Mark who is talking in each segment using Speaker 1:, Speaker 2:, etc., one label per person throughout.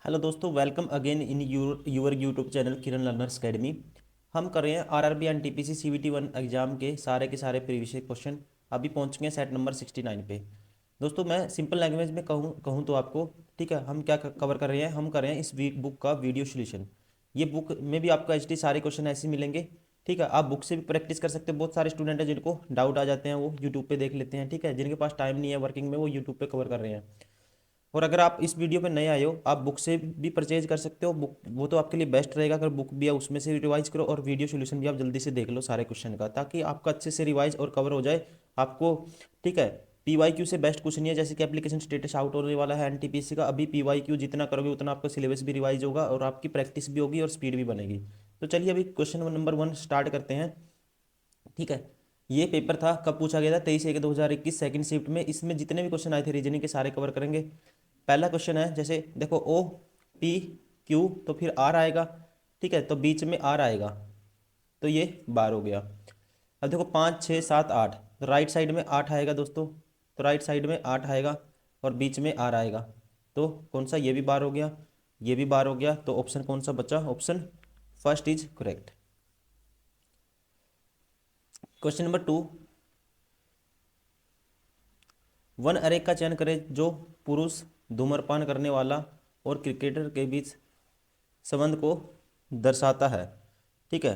Speaker 1: Hello दोस्तों, welcome again in your YouTube channel Kiran learners academy. हम कर रहे हैं आरआरबी एनटीपीसी सीवीटी 1 एग्जाम के सारे प्रीवियस क्वेश्चन। अभी पहुंच गए हैं सेट नंबर 69 पे। दोस्तों मैं सिंपल लैंग्वेज में कहूँ कहूँ तो आपको, ठीक है, हम क्या कवर कर रहे हैं, हम कर रहे हैं इस बुक का वीडियो सोल्यूशन। ये बुक में भी आपको एचडी सारे क्वेश्चन ऐसे ही मिलेंगे। ठीक है, आप बुक से भी प्रैक्टिस कर सकते हो। बहुत सारे स्टूडेंट हैं जिनको डाउट आ जाते हैं, वो यूट्यूब पे देख लेते हैं। ठीक है, जिनके पास टाइम नहीं है वर्किंग में, वो यूट्यूब पे कवर कर रहे हैं। और अगर आप इस वीडियो पे नए आए हो, आप बुक से भी परचेज कर सकते हो। बुक वो तो आपके लिए बेस्ट रहेगा। अगर बुक भी है उसमें से रिवाइज करो, और वीडियो सोल्यूशन भी आप जल्दी से देख लो सारे क्वेश्चन का, ताकि आपका अच्छे से रिवाइज और कवर हो जाए आपको। ठीक है, पीवाईक्यू से बेस्ट कुछ नहीं है। जैसे कि एप्लीकेशन स्टेटस आउट होने वाला है एनटीपीसी का, अभी पीवाईक्यू जितना करोगे उतना आपका सिलेबस भी रिवाइज होगा और आपकी प्रैक्टिस भी होगी और स्पीड भी बनेगी। तो चलिए अभी क्वेश्चन नंबर 1 स्टार्ट करते हैं। ठीक है, ये पेपर था, कब पूछा गया था? 23/1/2021 सेकंड शिफ्ट में। इसमें जितने भी क्वेश्चन आए थे रीजनिंग के, सारे कवर करेंगे। पहला क्वेश्चन है, जैसे देखो ओ पी क्यू, तो फिर आर आएगा। ठीक है, तो बीच में आर आएगा, तो ये बार हो गया। अब देखो 5 6 7 8, तो राइट साइड में 8 आएगा दोस्तों। तो राइट साइड में 8 आएगा और बीच में आर आएगा। तो कौन सा? ये भी बार हो गया, ये भी बार हो गया। तो ऑप्शन कौन सा बचा? Option first is correct. Question number 2, one अरे का चयन करें जो पुरुष धूम्रपान करने वाला और क्रिकेटर के बीच संबंध को दर्शाता है। ठीक है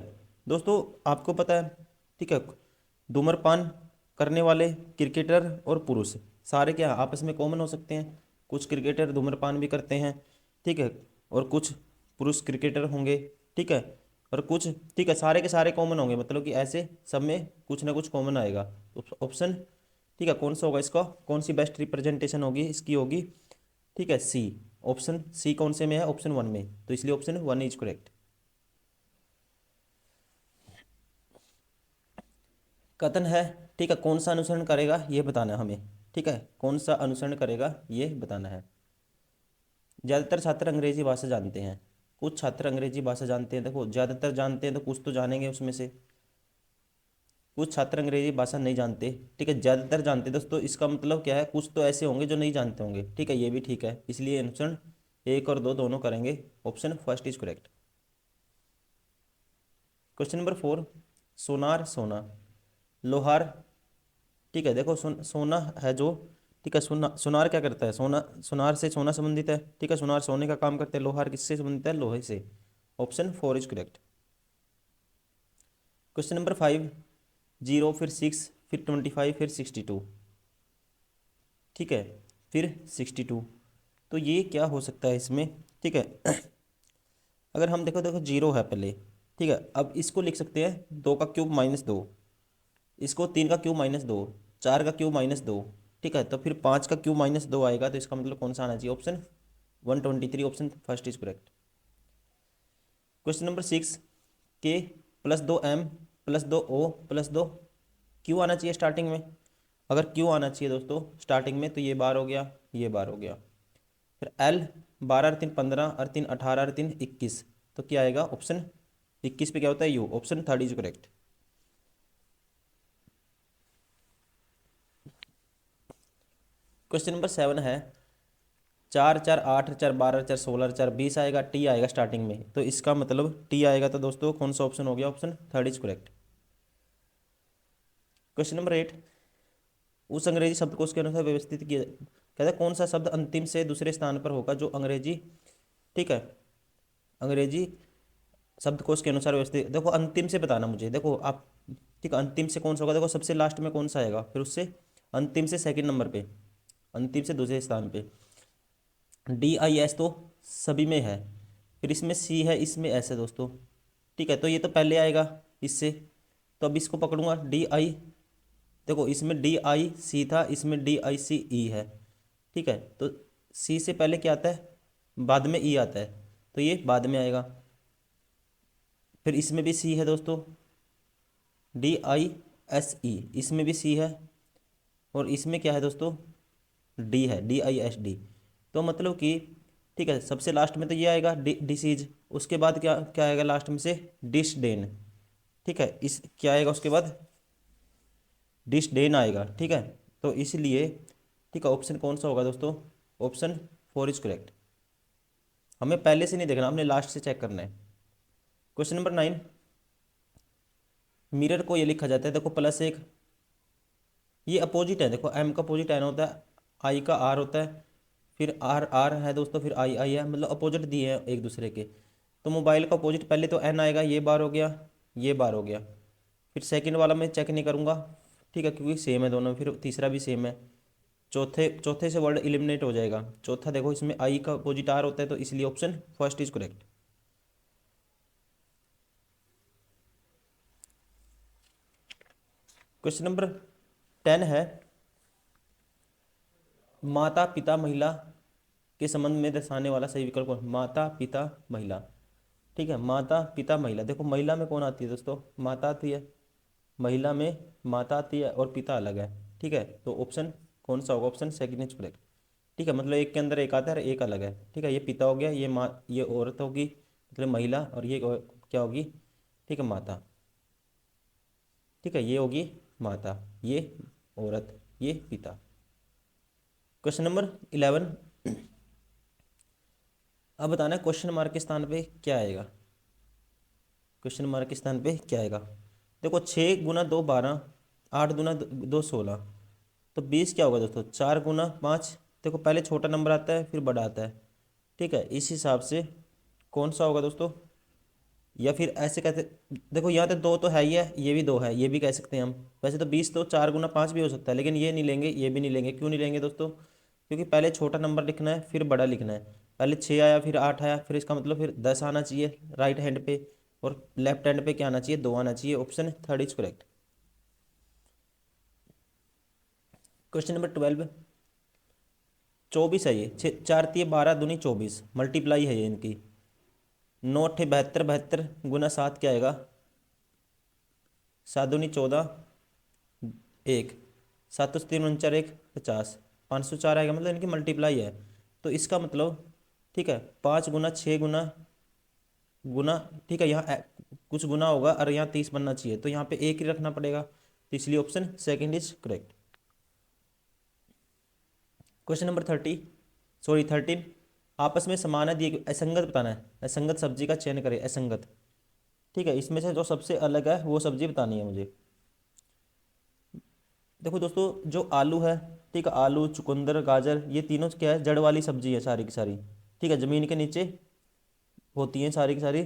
Speaker 1: दोस्तों, आपको पता है, ठीक है, धूम्रपान करने वाले क्रिकेटर और पुरुष सारे क्या आपस में कॉमन हो सकते हैं। कुछ क्रिकेटर धूम्रपान भी करते हैं, ठीक है, और कुछ पुरुष क्रिकेटर होंगे। ठीक है, और कुछ, ठीक है, सारे के सारे कॉमन होंगे, मतलब कि ऐसे सब में कुछ ना कुछ कॉमन आएगा। तो ऑप्शन, ठीक है, कौन सा होगा इसका? कौन सी बेस्ट रिप्रेजेंटेशन होगी इसकी? होगी, ठीक है, सी। ऑप्शन सी कौन से में है? ऑप्शन 1 में, तो इसलिए ऑप्शन 1 इज करेक्ट। कथन है, ठीक है, कौन सा अनुसरण करेगा ये बताना है हमें। ठीक है, कौन सा अनुसरण करेगा ये बताना है। ज़्यादातर छात्र अंग्रेजी भाषा जानते हैं, कुछ छात्र अंग्रेजी भाषा जानते हैं। देखो ज़्यादातर जानते हैं तो कुछ तो जानेंगे उसमें से, कुछ छात्र अंग्रेजी भाषा नहीं जानते। ठीक है, ज़्यादातर जानते हैं दोस्तों, इसका मतलब क्या है? कुछ तो ऐसे होंगे जो नहीं जानते होंगे। ठीक है, ये भी ठीक है, इसलिए ऑप्शन 1 और 2 दोनों करेंगे। Option first is correct. Question number 4, सोनार सोना लोहार। ठीक है, देखो सोना है जो, ठीक है, सुनार क्या करता है? सोना, सुनार से सोना संबंधित है। ठीक है, सुनार सोने का काम करते हैं। लोहार किससे संबंधित है? लोहे से। Option 4 is correct. Question number 5, 0 फिर 6 फिर 25 फिर 62। ठीक है, फिर 62, तो ये क्या हो सकता है इसमें? ठीक है, अगर हम देखो देखो 0 है पहले। ठीक है, अब इसको लिख सकते हैं 2 का क्यूब -2, इसको 3 का क्यूब -2, 4 का क्यूब -2। ठीक है, तो फिर 5 का क्यूब -2 आएगा। तो इसका मतलब कौन सा आना चाहिए? Option 123, option first is correct. Question number 6, के +2 m +2 o +2 क्यू आना चाहिए स्टार्टिंग में। अगर क्यू आना चाहिए दोस्तों स्टार्टिंग में, तो ये बार हो गया, ये बार हो गया। फिर एल, 12 और 3 15 और 3 18 और 3 21, तो क्या आएगा? ऑप्शन 21 पे क्या होता है? You. Option third is correct. Question number 7 है, 4 4 8 4 12 4 16 4 20 आएगा, टी आएगा स्टार्टिंग में, तो इसका मतलब टी आएगा। तो दोस्तों कौन सा ऑप्शन हो गया? Option third is correct. Question number 8, उस अंग्रेजी शब्दकोश के अनुसार व्यवस्थित किया, कहता है कौन सा शब्द अंतिम से दूसरे स्थान पर होगा जो अंग्रेजी, ठीक है, अंग्रेजी शब्दकोश के अनुसार व्यवस्थित। देखो अंतिम से बताना मुझे, देखो आप, ठीक है, अंतिम से कौन सा होगा? देखो सबसे लास्ट में कौन सा आएगा, फिर उससे अंतिम से सेकंड नंबर पे, अंतिम से दूसरे स्थान पे। DIS तो सभी में है, फिर इसमें C है, इसमें S है दोस्तों। ठीक है, तो ये तो पहले आएगा इससे, तो अब इसको पकड़ूंगा DI। देखो इसमें DIC था, इसमें DICE है। ठीक है, तो C से पहले क्या आता है? बाद में E आता है, तो ये बाद में आएगा। फिर इसमें भी C है दोस्तों, DISE, इसमें भी C है, और इसमें क्या है दोस्तों? D है, DISD। तो मतलब कि, ठीक है, सबसे लास्ट में तो ये आएगा डिसीज। उसके बाद क्या क्या आएगा लास्ट में से? डिसडेन। ठीक है, इस क्या आएगा उसके बाद? डिसडेन आएगा। ठीक है, तो इसलिए, ठीक है, ऑप्शन कौन सा होगा दोस्तों? Option 4 is correct. हमें पहले से नहीं देखना, हमने लास्ट से चेक करना है। क्वेश्चन नंबर 9, मिरर को ये लिखा जाता है, देखो +1, ये अपोजिट है, देखो m का अपोजिट n होता है, i का r होता है, फिर r r है दोस्तों, फिर i i है, मतलब अपोजिट दिए हैं एक दूसरे के। तो मोबाइल का अपोजिट पहले तो n आएगा, ये बार हो गया, ये बार हो गया। फिर सेकंड वाला मैं चेक नहीं करूँगा, ठीक है, क्योंकि सेम है दोनों। फिर तीसरा भी सेम है। चौथे चौथे से वर्ड एलिमिनेट हो जाएगा। चौथा देखो, इसमें i का अपोजिट r होता है, तो इसलिए option first is correct. Question number 10 है, माता पिता महिला के संबंध में दर्शाने वाला सही विकल्प कौन? माता पिता महिला, ठीक है, माता पिता महिला। देखो महिला में कौन आती है दोस्तों? माता आती है। महिला में माता आती है और पिता अलग है, ठीक है, तो ऑप्शन कौन सा होगा? ऑप्शन सेकंड इज करेक्ट, ठीक है, मतलब एक के अंदर एक आता है और एक अलग है, ठीक है। ये पिता हो गया, ये माँ, ये औरत होगी मतलब महिला, और ये क्या होगी? ठीक है, माता, ठीक है, ये होगी माता, ये औरत, ये पिता। क्वेश्चन नंबर 11, अब बताना है क्वेश्चन मार्क के स्थान पे क्या आएगा। क्वेश्चन मार्क के स्थान पे क्या आएगा? देखो 6 × 2 12, 8 × 2 16, तो 20 क्या होगा दोस्तों? 4 × 5, देखो पहले छोटा नंबर आता है फिर बड़ा आता है, ठीक है, इस हिसाब से कौन सा होगा दोस्तों? या फिर ऐसे कहते, देखो यहाँ तो 2 तो है ही है, ये भी 2 है, ये भी कह सकते हैं हम। वैसे तो 20 तो 4 × 5 भी हो सकता है, लेकिन ये नहीं लेंगे, ये भी नहीं लेंगे। क्यों नहीं लेंगे दोस्तों? क्योंकि पहले छोटा नंबर लिखना है फिर बड़ा लिखना है। पहले 6 आया फिर 8 आया, फिर इसका मतलब फिर 10 आना चाहिए राइट हैंड पे, और लेफ्ट हैंड पे क्या आना चाहिए? 2 आना चाहिए। Option third is correct. Question number 12, 24 है ये, 4×3 = 12, 2×24, मल्टीप्लाई है ये इनकी। 9×8 = 72, 72 × 7 क्या आएगा? 7×2 = 14, 1, 7×3 = 1, 50, 504 आएगा, मतलब इनकी मल्टीप्लाई है। तो इसका मतलब, ठीक है, 5 × 6 गुना, ठीक है, यहाँ कुछ गुना होगा और यहाँ 30 बनना चाहिए, तो यहाँ पे एक ही रखना पड़ेगा, तो इसलिए option second is correct. Question number 13, आपस में समान है दिए, असंगत बताना है। असंगत सब्जी का चयन करें, असंगत, ठीक है, इसमें से जो सबसे अलग है वो सब्जी बतानी है मुझे। देखो दोस्तों, जो आलू है, ठीक है, आलू, चुकंदर, गाजर, ये तीनों क्या है? जड़ वाली सब्जी है सारी की सारी, ठीक है, जमीन के नीचे होती हैं सारी की सारी।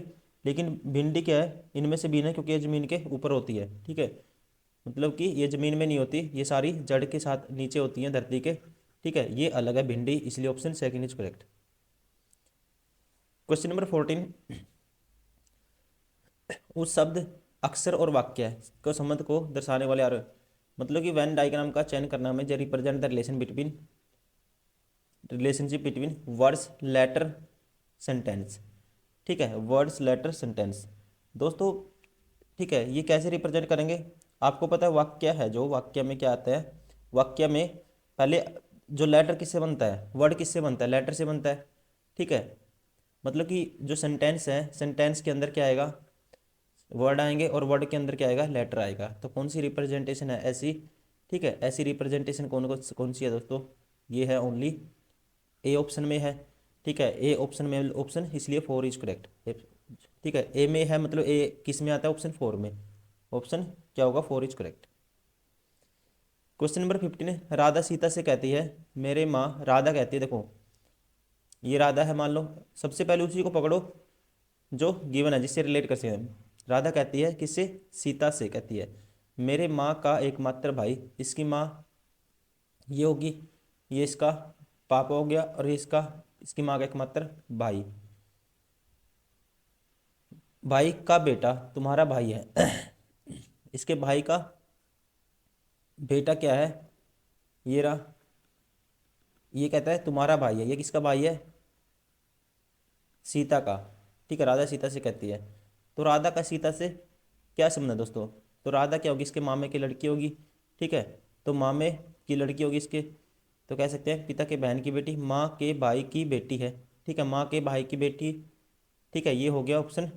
Speaker 1: लेकिन भिंडी क्या है? इनमें से भी नहीं, क्योंकि ये जमीन के ऊपर होती है, ठीक है, मतलब कि ये जमीन में नहीं होती, ये सारी जड़ के साथ नीचे होती हैं धरती के, ठीक है, ये अलग है भिंडी, इसलिए option second is correct. Question number 14, उस शब्द, अक्षर और वाक्य को संबंध को दर्शाने वाले मतलब कि वेन डायग्राम का चयन करना में, जो represent the relationship between words letter sentence, ठीक है, वर्ड्स लेटर सेंटेंस दोस्तों, ठीक है, ये कैसे रिप्रेजेंट करेंगे? आपको पता है वाक्य है, जो वाक्य में क्या आता है? वाक्य में पहले जो लेटर किससे बनता है? वर्ड किससे बनता है? लेटर से बनता है, ठीक है, मतलब कि जो सेंटेंस है, सेंटेंस के अंदर क्या आएगा? वर्ड आएंगे, और वर्ड के अंदर क्या आएगा? लेटर आएगा। तो कौन सी रिप्रेजेंटेशन है ऐसी? ठीक है, ऐसी रिप्रेजेंटेशन कौन सी है दोस्तों? ये है ओनली ए ऑप्शन में है, ठीक है, ए ऑप्शन में ऑप्शन, इसलिए 4 इज करेक्ट, ठीक है, ए में है, मतलब ए किस में आता है? ऑप्शन 4 में। ऑप्शन क्या होगा? 4 is correct. Question number 15, Radha Sita से कहती है, मेरे माँ, राधा कहती है, देखो ये राधा है मान लो, सबसे पहले उसी को पकड़ो जो गिवन है, जिससे रिलेट कर सकते हैं। राधा कहती है किससे? सीता से कहती है, मेरे माँ का एकमात्र भाई, इसकी माँ ये होगी, ये इसका पापा हो गया, और ये इसकी माँ का एकमात्र भाई, भाई का बेटा तुम्हारा भाई है इसके भाई का बेटा क्या है? ये रहा, ये कहता है तुम्हारा भाई है, ये किसका भाई है? सीता का, ठीक है, राधा सीता से कहती है। तो राधा का सीता से क्या संबंध है दोस्तों? तो राधा क्या होगी? इसके मामे की लड़की होगी, ठीक है, तो मामे की लड़की होगी इसके, तो कह सकते हैं पिता के बहन की बेटी, माँ के भाई की बेटी है, ठीक है, माँ के भाई की बेटी, ठीक है, ये हो गया ऑप्शन,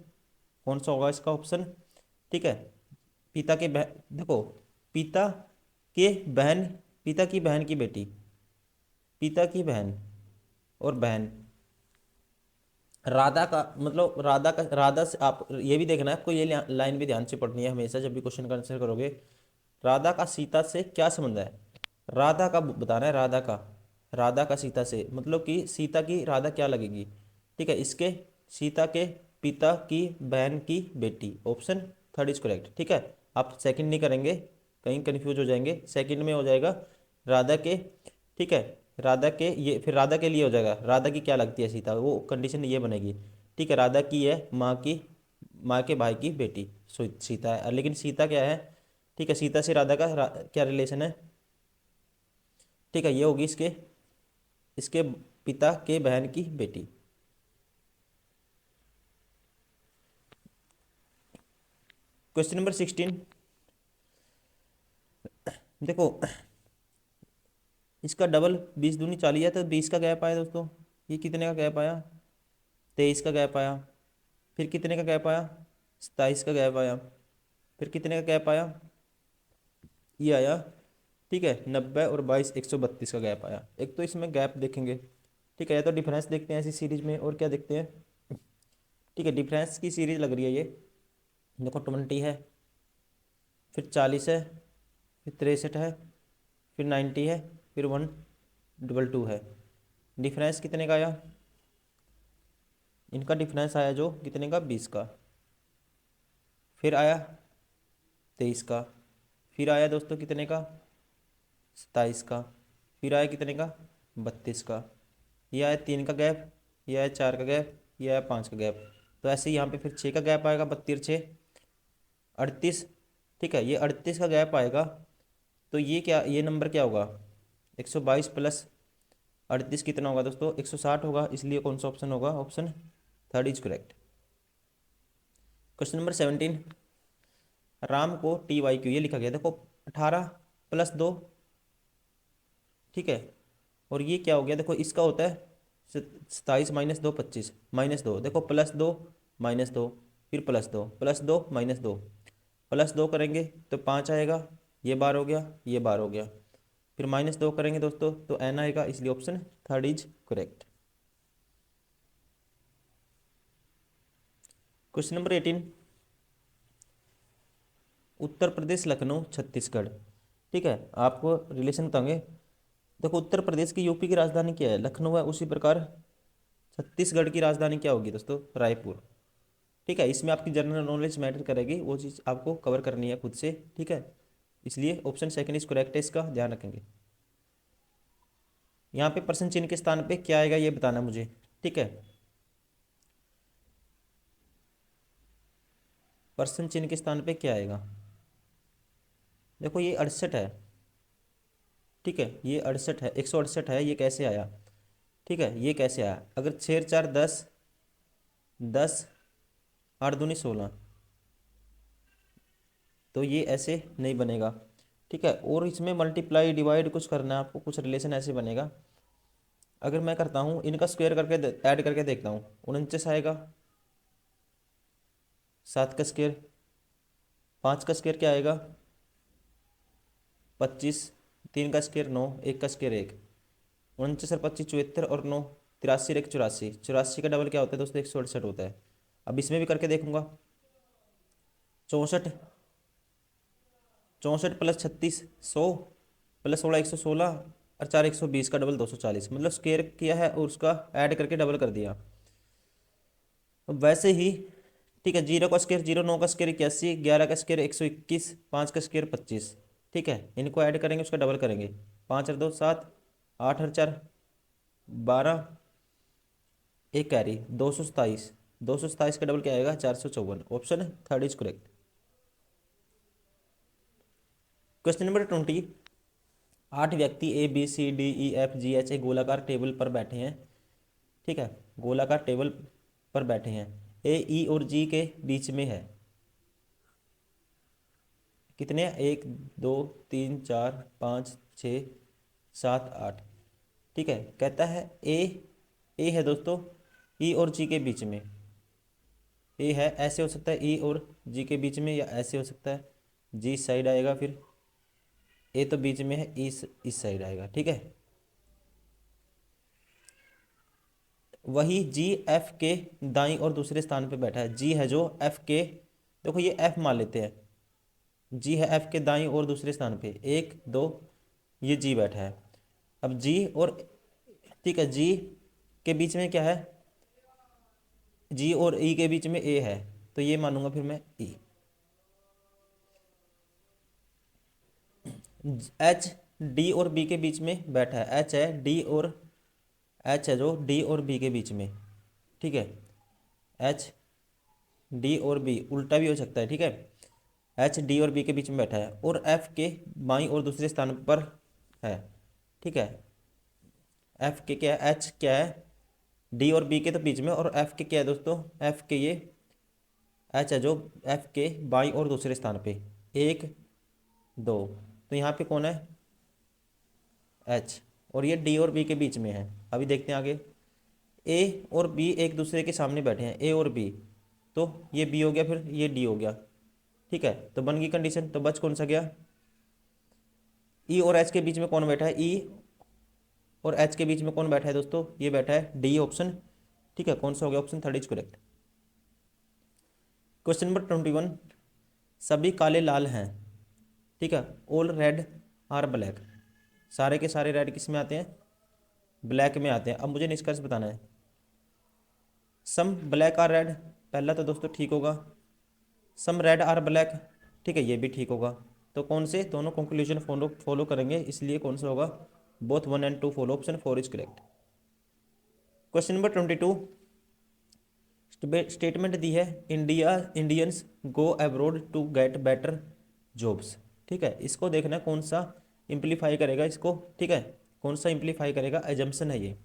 Speaker 1: कौन सा होगा इसका ऑप्शन? ठीक है, पिता के बहन, देखो पिता के बहन, पिता की बहन की बेटी, पिता की बहन और बहन, राधा का मतलब राधा से आप ये भी देखना है आपको, ये लाइन भी ध्यान से पढ़नी है हमेशा जब भी क्वेश्चन का आंसर करोगे। राधा का सीता से क्या संबंध है? राधा का बताना है, राधा का सीता से मतलब कि सीता की राधा क्या लगेगी? ठीक है, इसके सीता के पिता की बहन की बेटी, ऑप्शन थर्ड इज करेक्ट। ठीक है, आप सेकंड नहीं करेंगे, कहीं कंफ्यूज हो जाएंगे, सेकंड में हो जाएगा राधा के। ठीक है, राधा के, ये फिर राधा के लिए हो जाएगा राधा की क्या लगती है सीता, वो कंडीशन ये बनेगी। ठीक है, राधा की है माँ के भाई की बेटी सीता है, लेकिन सीता क्या है? ठीक है, सीता से राधा का क्या रिलेशन है? ठीक है, ये होगी इसके इसके पिता के बहन की बेटी। क्वेश्चन नंबर 16, देखो इसका डबल 20 दूनी 40 है, तो 20 का गैप आया दोस्तों। ये कितने का गैप आया? 23 का गैप आया। फिर कितने का गैप आया? 27 का गैप आया। फिर कितने का गैप आया? ये आया। ठीक है, 90 और 22, 132 का गैप आया। एक तो इसमें गैप देखेंगे। ठीक है, या तो डिफरेंस देखते हैं ऐसी सीरीज में, और क्या देखते हैं? ठीक है, डिफरेंस की सीरीज लग रही है ये। देखो 20 है, फिर 40 है, फिर 63 है, फिर 90 है, फिर 122 है। डिफरेंस कितने का आया? इनका डिफरेंस आया जो कितने का? 20 का। फिर आया 23 का। फिर आया दोस्तों कितने का? 27 का। फिर आया कितने का? 32 का। ये आया 3 का गैप, ये आया 4 का गैप, ये आया 5 का गैप। तो ऐसे ही यहाँ पे फिर 6 का गैप आएगा, 32 और 6 38। ठीक है, ये 38 का गैप आएगा। तो ये क्या, ये नंबर क्या होगा? 122 प्लस 38 कितना होगा दोस्तों? 160 होगा, इसलिए कौन सा ऑप्शन होगा? Option third is correct. Question number 17, Ram को TYQ ये लिखा गया, देखो 18 + 2। ठीक है, और ये क्या हो गया? देखो इसका होता है 27 - 2 25 -2, देखो +2 -2, फिर +2 +2 -2, +2 करेंगे तो 5 आएगा, ये बार हो गया, ये बार हो गया। फिर -2 करेंगे दोस्तों तो n आएगा, इसलिए option third is correct. Question number 18, Uttar Pradesh Lucknow Chhattisgarh. ठीक है, आपको रिलेशन बताएंगे। देखो उत्तर प्रदेश की यूपी की राजधानी क्या है? लखनऊ है, उसी प्रकार छत्तीसगढ़ की राजधानी क्या होगी दोस्तों? रायपुर। ठीक है, इसमें आपकी जनरल नॉलेज मैटर करेगी, वो चीज़ आपको कवर करनी है खुद से। ठीक है, इसलिए ऑप्शन सेकंड इज करेक्ट है, इसका ध्यान रखेंगे। यहाँ पे प्रश्न चिन्ह के स्थान पे क्या आएगा ये बताना मुझे। ठीक है, प्रश्न चिन्ह के स्थान पे क्या आएगा? देखो ये 68 है। ठीक है, ये 68 है, 168 है, ये कैसे आया? ठीक है, ये कैसे आया? अगर 6 × 4 = 10, 10 8 दूनी 16, तो ये ऐसे नहीं बनेगा। ठीक है, और इसमें मल्टीप्लाई डिवाइड कुछ करना है आपको, कुछ रिलेशन ऐसे बनेगा। अगर मैं करता हूँ इनका स्क्वायर करके ऐड करके देखता हूँ, 49 आएगा। 7 का स्क्वायर, 5 का स्क्वायर क्या आएगा? 25, 3 का स्क्वायर 9, 1 का स्क्वायर 1, 49 और 25 74, और 9 83 और 1 84, 84 का डबल क्या होता है दोस्तों? 168 होता है। अब इसमें भी करके देखूंगा। 64, 64 + 36 100, +16 116, और 4 120 का डबल 240, मतलब स्क्वायर किया है और उसका ऐड करके डबल कर दिया। अब वैसे ही ठीक है, 0 का स्क्वायर 0, 9 का स्क्वायर 81, 11 का स्क्वायर 121, 5 का स्क्वायर 25। ठीक है, इनको ऐड करेंगे, उसका डबल करेंगे। 5 और 2 7, 8 और 4 12, एक कैरी 227, 227 का डबल क्या आएगा? 454, option third is correct. Question number 20, 8 व्यक्ति ABCDEFGH एक गोलाकार टेबल पर बैठे हैं। ठीक है, गोलाकार टेबल पर बैठे हैं, A, E और G के बीच में है। कितने? 1 2 3 4 5 6 7 8। ठीक है, कहता है ए है दोस्तों ई और जी के बीच में। ए है, ऐसे हो सकता है ई और जी के बीच में, या ऐसे हो सकता है जी इस साइड आएगा, फिर ए तो बीच में है, इस साइड आएगा। ठीक है, वही जी एफ के दाईं और दूसरे स्थान पे बैठा है। जी है जो एफ के, देखो ये एफ मान लेते हैं, जी है एफ के दाईं और दूसरे स्थान पे, एक दो, ये जी बैठा है। अब जी और, ठीक है, जी के बीच में क्या है, जी और ई के बीच में ए है, तो ये मानूंगा फिर मैं ई। एच डी और बी के बीच में बैठा है, एच है डी और, एच है जो डी और बी के बीच में, ठीक है, एच डी और बी, उल्टा भी हो सकता है, ठीक है, एच डी और बी के बीच में बैठा है और एफ के बाईं और दूसरे स्थान पर है, ठीक है। एफ के क्या है, एच क्या है, डी और बी के तो बीच में, और एफ के क्या है दोस्तों, एफ के ये एच है जो एफ के बाईं और दूसरे स्थान पे, एक दो, तो यहाँ पे कौन है, एच, और ये डी और बी के बीच में है। अभी देखते हैं आगे, ए और बी एक दूसरे के सामने बैठे हैं, ए और बी, तो ये बी हो गया, फिर ये डी हो गया, ठीक है, तो बन गई कंडीशन। तो बच कौन सा गया, ई और एच के बीच में कौन बैठा है, ई और एच के बीच में कौन बैठा है दोस्तों, ये बैठा है डी ऑप्शन, ठीक है, कौन सा हो गया, option third is correct. Question number 21, सभी काले लाल हैं, ठीक है, ऑल रेड आर ब्लैक, सारे के सारे रेड किस में आते हैं, ब्लैक में आते हैं। अब मुझे निष्कर्ष बताना है, सम ब्लैक आर रेड, पहला तो दोस्तों ठीक होगा, सम रेड आर ब्लैक, ठीक है, ये भी ठीक होगा। तो कौन से दोनों कंक्लूजन फॉलो फॉलो करेंगे, इसलिए कौन सा होगा, both 1 and 2 follow, option 4 is correct. Question number 22, statement दी है, Indians go abroad to get better jobs, ठीक है, इसको देखना कौन सा इम्प्लीफाई करेगा इसको, ठीक है, कौन सा इम्प्लीफाई करेगा, एजम्पशन है ये,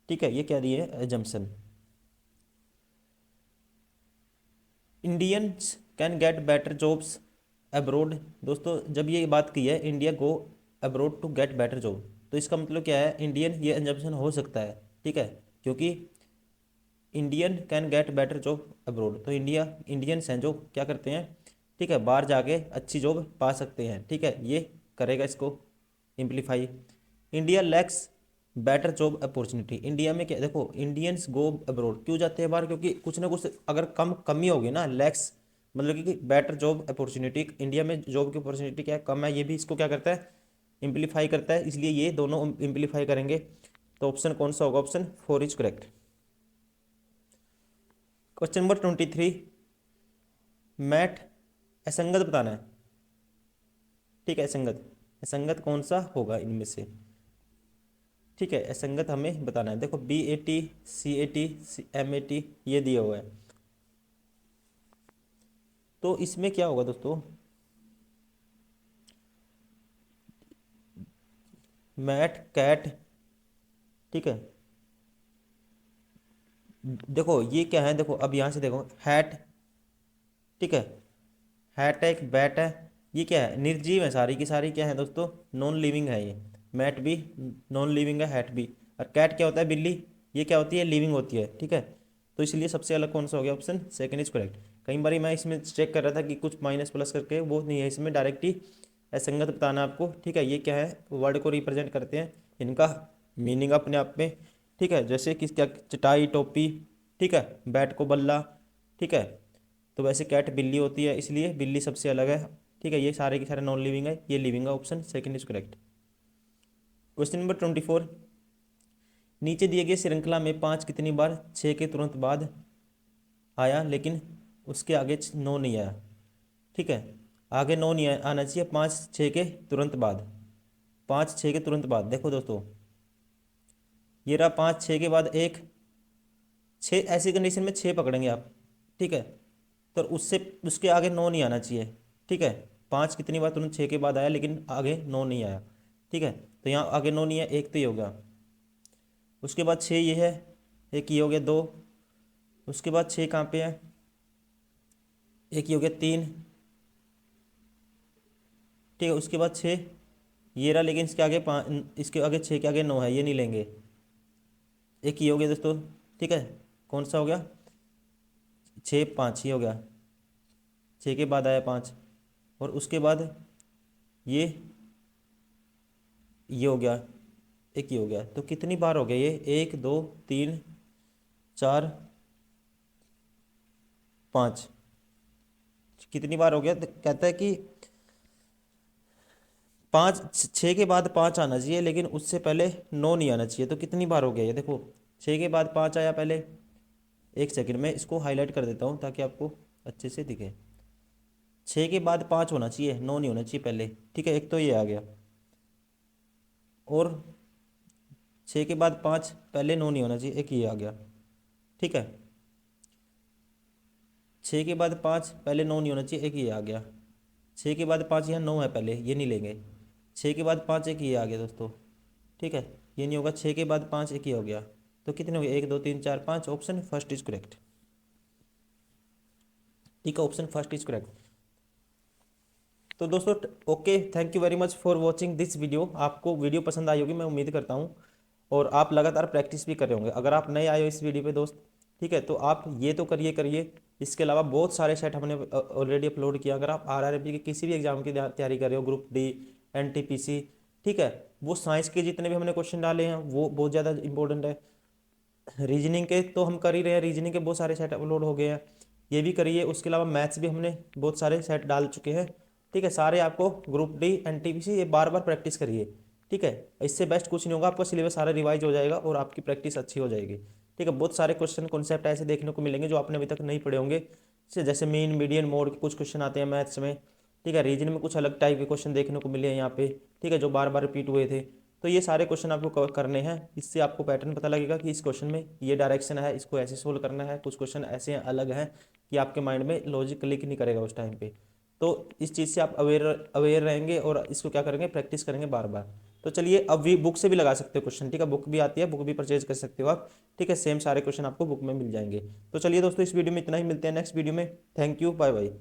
Speaker 1: ठीक है, ये क्या दिए है, assumption. Indians can get better jobs abroad, दोस्तों जब ये बात की है India go abroad to get better job, तो इसका मतलब क्या है, इंडियन, ये एजम्पशन हो सकता है, ठीक है, क्योंकि Indian can get better job abroad, तो इंडियंस हैं जो क्या करते हैं, ठीक है, बाहर जाके अच्छी जॉब पा सकते हैं, ठीक है, ये करेगा इसको amplify. India lacks better job opportunity, India में क्या, देखो इंडियंस गो अब्रोड क्यों जाते हैं बाहर, क्योंकि कुछ ना कुछ अगर कमी होगी ना, लैक्स मतलब कि बेटर जॉब अपॉर्चुनिटी, इंडिया में जॉब की अपॉर्चुनिटी क्या है, कम है, ये भी इसको क्या करता है, इम्प्लीफाई करता है, इसलिए ये दोनों इम्प्लीफाई करेंगे। तो ऑप्शन कौन सा होगा, option 4 is correct. Question number 23, mat असंगत बताना है, ठीक है, असंगत, असंगत कौन सा होगा इनमें से, ठीक है, असंगत हमें बताना है। देखो B A T, C A T, M A T, ये दिया हुआ है, तो इसमें क्या होगा दोस्तों, मैट कैट, ठीक है, देखो ये क्या है, देखो अब यहाँ से देखो हैट, ठीक है, हैट है, एक बैट है, ये क्या है, निर्जीव है, सारी की सारी क्या है दोस्तों, नॉन लिविंग है ये, मैट भी नॉन लिविंग है, हैट भी, और कैट क्या होता है, बिल्ली, ये क्या होती है, लिविंग होती है, ठीक है, तो इसलिए सबसे अलग कौन सा हो गया, ऑप्शन सेकंड इज करेक्ट। कई बार मैं इसमें चेक कर रहा था कि कुछ माइनस प्लस करके, वो नहीं है, इसमें डायरेक्ट ही असंगत बताना आपको, ठीक है, ये क्या है, वर्ड को रिप्रेजेंट करते हैं, इनका मीनिंग अपने आप में, ठीक है, जैसे कि क्या, चटाई टोपी, ठीक है, बैट को बल्ला, ठीक है, तो वैसे कैट बिल्ली होती है, इसलिए बिल्ली सबसे अलग है, ठीक है, ये सारे के सारे नॉन लिविंग है, ये लिविंग है, option second is correct. Question number 24, नीचे दिए गए श्रृंखला में पाँच कितनी बार छः के तुरंत बाद आया, लेकिन उसके आगे नौ नहीं आया, ठीक है, आगे नौ नहीं आना चाहिए, पाँच छः के तुरंत बाद, पाँच छः के तुरंत बाद, देखो दोस्तों ये रहा पाँच छः के बाद एक, छः, ऐसी कंडीशन में छः पकड़ेंगे आप, ठीक है, तो उससे उसके आगे नौ नहीं आना चाहिए, ठीक है, पाँच कितनी बार तुरंत छः के बाद आया, लेकिन आगे नौ नहीं आया, ठीक है, तो यहाँ आगे नौ नहीं है, एक तो ये हो गया, उसके बाद छः ये है, एक ये हो गया दो, उसके बाद छः कहाँ पे है, एक ये हो गया तीन, ठीक है, उसके बाद छः ये रहा, लेकिन इसके आगे पाँच, इसके आगे छः के आगे नौ है, ये नहीं लेंगे, एक ये हो गया दोस्तों, ठीक है, कौन सा हो गया, छः पाँच, ये हो गया, छः के बाद आया पाँच, और उसके बाद ये हो गया, एक ये हो गया, तो कितनी बार हो गया ये, एक दो तीन 4 5, कितनी बार हो गया? तो कहता है कि 6 के बाद 5 आना चाहिए, लेकिन उससे पहले 9 नहीं आना चाहिए। तो कितनी बार हो गया ये देखो, 6 के बाद 5 आया पहले। एक सेकंड में इसको हाईलाइट कर देता हूँ ताकि आपको अच्छे से दिखे। 6 के बाद 5 होना चाहिए, 9 नहीं होना चाहिए पहले। ठीक है, एक तो ये आ गया। और 6 के बाद 5 पहले 9 नहीं होना चाहिए, एक ये आ गया। ठीक है, 6 के बाद 5 पहले 9 नहीं होना चाहिए, एक ये आ गया। 6 के बाद 5 यहाँ 9 है पहले, ये नहीं लेंगे। 6 के बाद 5 एक ये आ गया दोस्तों। ठीक है, ये नहीं होगा। 6 के बाद 5 एक ये हो गया। तो कितने हो गए? 1 2 3 4 5। Option first is correct. ठीक है, ऑप्शन फर्स्ट इज करेक्ट। तो दोस्तों okay, thank you very much for watching this video. आपको वीडियो पसंद आई होगी मैं उम्मीद करता हूँ, और आप लगातार प्रैक्टिस भी कर रहे होंगे। अगर आप नए आए हो इस वीडियो पे दोस्त, ठीक है, तो आप ये तो करिए करिए। इसके अलावा बहुत सारे सेट हमने ऑलरेडी अपलोड किया। अगर आप आरआरबी के किसी भी एग्जाम की तैयारी कर रहे हो, ग्रुप डी, एनटीपीसी, ठीक है, वो साइंस के जितने भी हमने क्वेश्चन डाले हैं वो बहुत ज़्यादा इंपॉर्टेंट है। रीजनिंग के तो हम कर ही रहे हैं, रीजनिंग के बहुत सारे सेट अपलोड हो गए हैं, ये भी करिए। उसके अलावा मैथ्स भी हमने बहुत सारे सेट डाल चुके हैं। ठीक है, सारे आपको ग्रुप डी एनटीपीसी ये बार बार प्रैक्टिस करिए। ठीक है, इससे बेस्ट कुछ नहीं होगा, आपका सिलेबस सारा रिवाइज हो जाएगा और आपकी प्रैक्टिस अच्छी हो जाएगी। ठीक है, बहुत सारे क्वेश्चन कॉन्सेप्ट ऐसे देखने को मिलेंगे जो आपने अभी तक नहीं पढ़े होंगे। जैसे मीन मीडियन मोड के कुछ क्वेश्चन आते हैं मैथ्स में। ठीक है, रीजन में कुछ अलग टाइप के क्वेश्चन देखने को मिले हैं यहाँ पे। ठीक है, जो बार बार रिपीट हुए थे। तो ये सारे क्वेश्चन आपको कवर करने हैं। इससे आपको पैटर्न पता लगेगा कि इस क्वेश्चन में ये डायरेक्शन है, इसको ऐसे सोल्व करना है। कुछ क्वेश्चन ऐसे अलग हैं कि आपके माइंड में लॉजिक क्लिक नहीं करेगा उस टाइम पे। तो इस चीज़ से आप अवेयर अवेयर रहेंगे और इसको क्या करेंगे, प्रैक्टिस करेंगे बार बार। तो चलिए, अब भी बुक से भी लगा सकते हो क्वेश्चन। ठीक है, बुक भी आती है, बुक भी परचेज कर सकते हो आप। ठीक है, सेम सारे क्वेश्चन आपको बुक में मिल जाएंगे। तो चलिए दोस्तों, इस वीडियो में इतना ही, मिलते हैं नेक्स्ट वीडियो में। Thank you, bye bye.